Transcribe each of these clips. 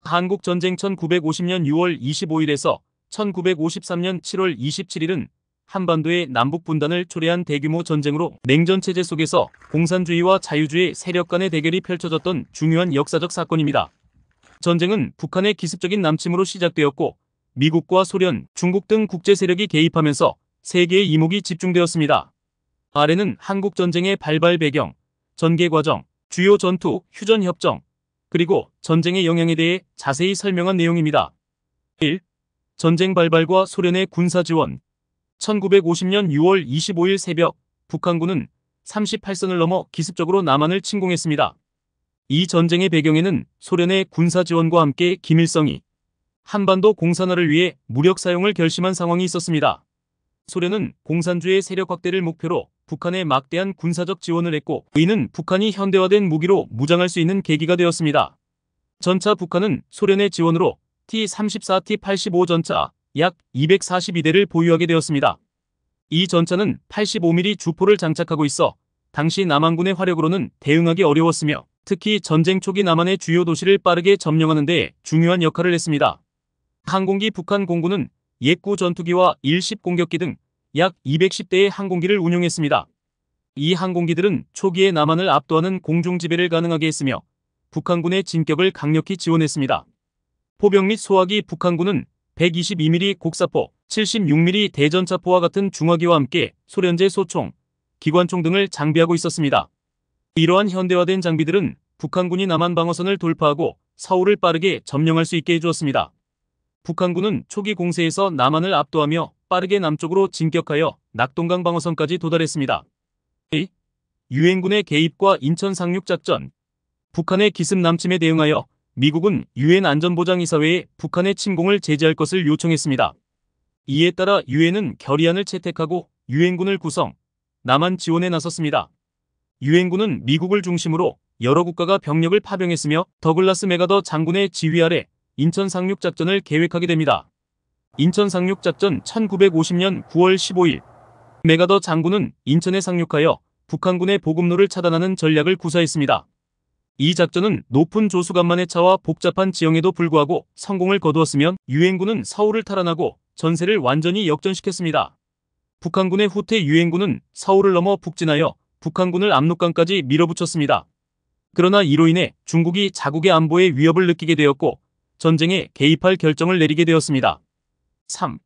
한국전쟁 1950년 6월 25일에서 1953년 7월 27일은 한반도의 남북분단을 초래한 대규모 전쟁으로 냉전체제 속에서 공산주의와 자유주의 세력 간의 대결이 펼쳐졌던 중요한 역사적 사건입니다. 전쟁은 북한의 기습적인 남침으로 시작되었고 미국과 소련, 중국 등 국제세력이 개입하면서 세계의 이목이 집중되었습니다. 아래는 한국전쟁의 발발 배경, 전개 과정, 주요 전투, 휴전협정, 그리고 전쟁의 영향에 대해 자세히 설명한 내용입니다. 1. 전쟁 발발과 소련의 군사지원. 1950년 6월 25일 새벽 북한군은 38선을 넘어 기습적으로 남한을 침공했습니다. 이 전쟁의 배경에는 소련의 군사지원과 함께 김일성이 한반도 공산화를 위해 무력 사용을 결심한 상황이 있었습니다. 소련은 공산주의 세력 확대를 목표로 북한에 막대한 군사적 지원을 했고 이는 북한이 현대화된 무기로 무장할 수 있는 계기가 되었습니다. 전차 북한은 소련의 지원으로 T-34, T-85 전차 약 242대를 보유하게 되었습니다. 이 전차는 85mm 주포를 장착하고 있어 당시 남한군의 화력으로는 대응하기 어려웠으며 특히 전쟁 초기 남한의 주요 도시를 빠르게 점령하는 데 중요한 역할을 했습니다. 항공기 북한 공군은 예구 전투기와 일식 공격기 등 약 210대의 항공기를 운용했습니다. 이 항공기들은 초기에 남한을 압도하는 공중 지배를 가능하게 했으며 북한군의 진격을 강력히 지원했습니다. 포병 및 소화기 북한군은 122mm 곡사포, 76mm 대전차포와 같은 중화기와 함께 소련제 소총, 기관총 등을 장비하고 있었습니다. 이러한 현대화된 장비들은 북한군이 남한 방어선을 돌파하고 서울을 빠르게 점령할 수 있게 해주었습니다. 북한군은 초기 공세에서 남한을 압도하며 빠르게 남쪽으로 진격하여 낙동강 방어선까지 도달했습니다. 2. 유엔군의 개입과 인천 상륙작전. 북한의 기습 남침에 대응하여 미국은 유엔 안전보장이사회에 북한의 침공을 제재할 것을 요청했습니다. 이에 따라 유엔은 결의안을 채택하고 유엔군을 구성, 남한 지원에 나섰습니다. 유엔군은 미국을 중심으로 여러 국가가 병력을 파병했으며 더글라스 맥아더 장군의 지휘 아래 인천 상륙작전을 계획하게 됩니다. 인천 상륙작전 1950년 9월 15일 맥아더 장군은 인천에 상륙하여 북한군의 보급로를 차단하는 전략을 구사했습니다. 이 작전은 높은 조수간만의 차와 복잡한 지형에도 불구하고 성공을 거두었으며 유엔군은 서울을 탈환하고 전세를 완전히 역전시켰습니다. 북한군의 후퇴 유엔군은 서울을 넘어 북진하여 북한군을 압록강까지 밀어붙였습니다. 그러나 이로 인해 중국이 자국의 안보에 위협을 느끼게 되었고 전쟁에 개입할 결정을 내리게 되었습니다. 3.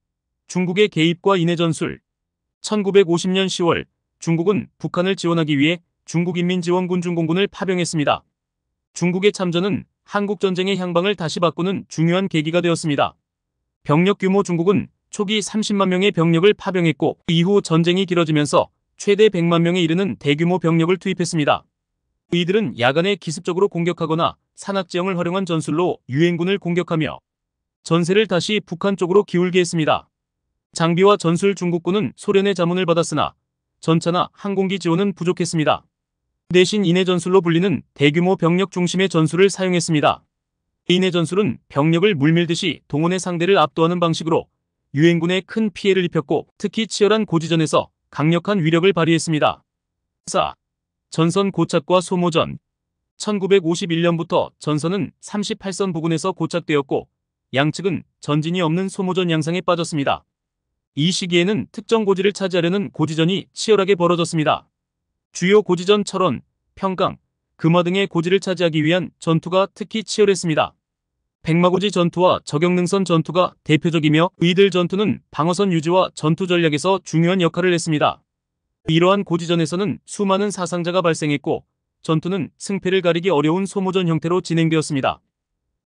중국의 개입과 인해 전술. 1950년 10월 중국은 북한을 지원하기 위해 중국인민지원군 중공군을 파병했습니다. 중국의 참전은 한국전쟁의 향방을 다시 바꾸는 중요한 계기가 되었습니다. 병력 규모 중국은 초기 30만 명의 병력을 파병했고 이후 전쟁이 길어지면서 최대 100만 명에 이르는 대규모 병력을 투입했습니다. 이들은 야간에 기습적으로 공격하거나 산악지형을 활용한 전술로 유엔군을 공격하며 전세를 다시 북한 쪽으로 기울게 했습니다. 장비와 전술 중국군은 소련의 자문을 받았으나 전차나 항공기 지원은 부족했습니다. 대신 인해 전술로 불리는 대규모 병력 중심의 전술을 사용했습니다. 인해 전술은 병력을 물밀듯이 동원해 상대를 압도하는 방식으로 유엔군에 큰 피해를 입혔고 특히 치열한 고지전에서 강력한 위력을 발휘했습니다. 4. 전선 고착과 소모전. 1951년부터 전선은 38선 부근에서 고착되었고 양측은 전진이 없는 소모전 양상에 빠졌습니다. 이 시기에는 특정 고지를 차지하려는 고지전이 치열하게 벌어졌습니다. 주요 고지전 철원, 평강, 금화 등의 고지를 차지하기 위한 전투가 특히 치열했습니다. 백마고지 전투와 적영능선 전투가 대표적이며 이들 전투는 방어선 유지와 전투 전략에서 중요한 역할을 했습니다. 이러한 고지전에서는 수많은 사상자가 발생했고 전투는 승패를 가리기 어려운 소모전 형태로 진행되었습니다.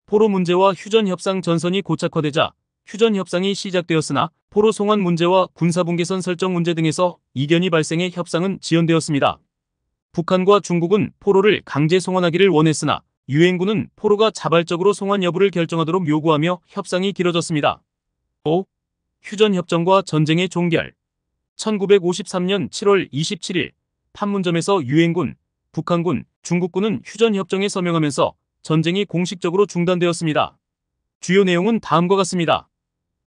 포로 문제와 휴전 협상 전선이 고착화되자 휴전 협상이 시작되었으나 포로 송환 문제와 군사분계선 설정 문제 등에서 이견이 발생해 협상은 지연되었습니다. 북한과 중국은 포로를 강제 송환하기를 원했으나 유엔군은 포로가 자발적으로 송환 여부를 결정하도록 요구하며 협상이 길어졌습니다. 5. 휴전협정과 전쟁의 종결. 1953년 7월 27일 판문점에서 유엔군, 북한군, 중국군은 휴전협정에 서명하면서 전쟁이 공식적으로 중단되었습니다. 주요 내용은 다음과 같습니다.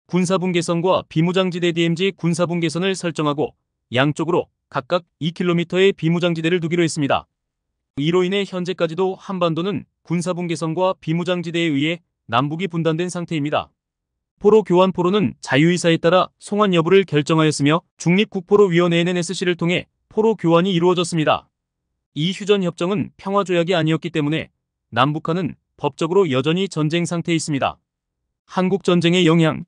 군사분계선과 비무장지대 DMZ 군사분계선을 설정하고 양쪽으로 각각 2km의 비무장지대를 두기로 했습니다. 이로 인해 현재까지도 한반도는 군사분계선과 비무장지대에 의해 남북이 분단된 상태입니다. 포로 교환 포로는 자유의사에 따라 송환 여부를 결정하였으며 중립국포로위원회 NSC를 통해 포로 교환이 이루어졌습니다. 이 휴전 협정은 평화조약이 아니었기 때문에 남북한은 법적으로 여전히 전쟁 상태에 있습니다. 한국전쟁의 영향,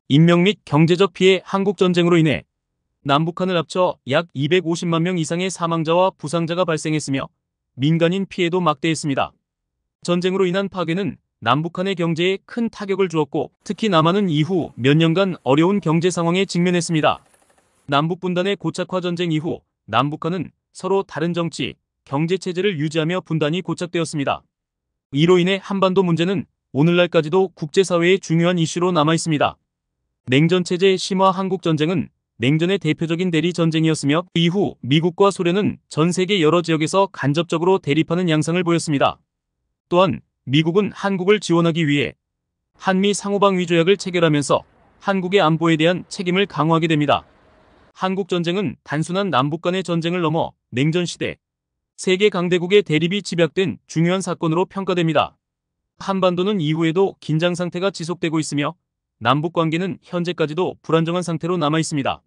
인명 및 경제적 피해. 한국전쟁으로 인해 남북한을 합쳐 약 250만 명 이상의 사망자와 부상자가 발생했으며 민간인 피해도 막대했습니다. 전쟁으로 인한 파괴는 남북한의 경제에 큰 타격을 주었고 특히 남한은 이후 몇 년간 어려운 경제 상황에 직면했습니다. 남북분단의 고착화 전쟁 이후 남북한은 서로 다른 정치, 경제 체제를 유지하며 분단이 고착되었습니다. 이로 인해 한반도 문제는 오늘날까지도 국제사회의 중요한 이슈로 남아있습니다. 냉전체제 심화. 한국전쟁은 냉전의 대표적인 대리전쟁이었으며 이후 미국과 소련은 전 세계 여러 지역에서 간접적으로 대립하는 양상을 보였습니다. 또한 미국은 한국을 지원하기 위해 한미 상호방위 조약을 체결하면서 한국의 안보에 대한 책임을 강화하게 됩니다. 한국전쟁은 단순한 남북 간의 전쟁을 넘어 냉전시대 세계 강대국의 대립이 집약된 중요한 사건으로 평가됩니다. 한반도는 이후에도 긴장 상태가 지속되고 있으며 남북 관계는 현재까지도 불안정한 상태로 남아 있습니다.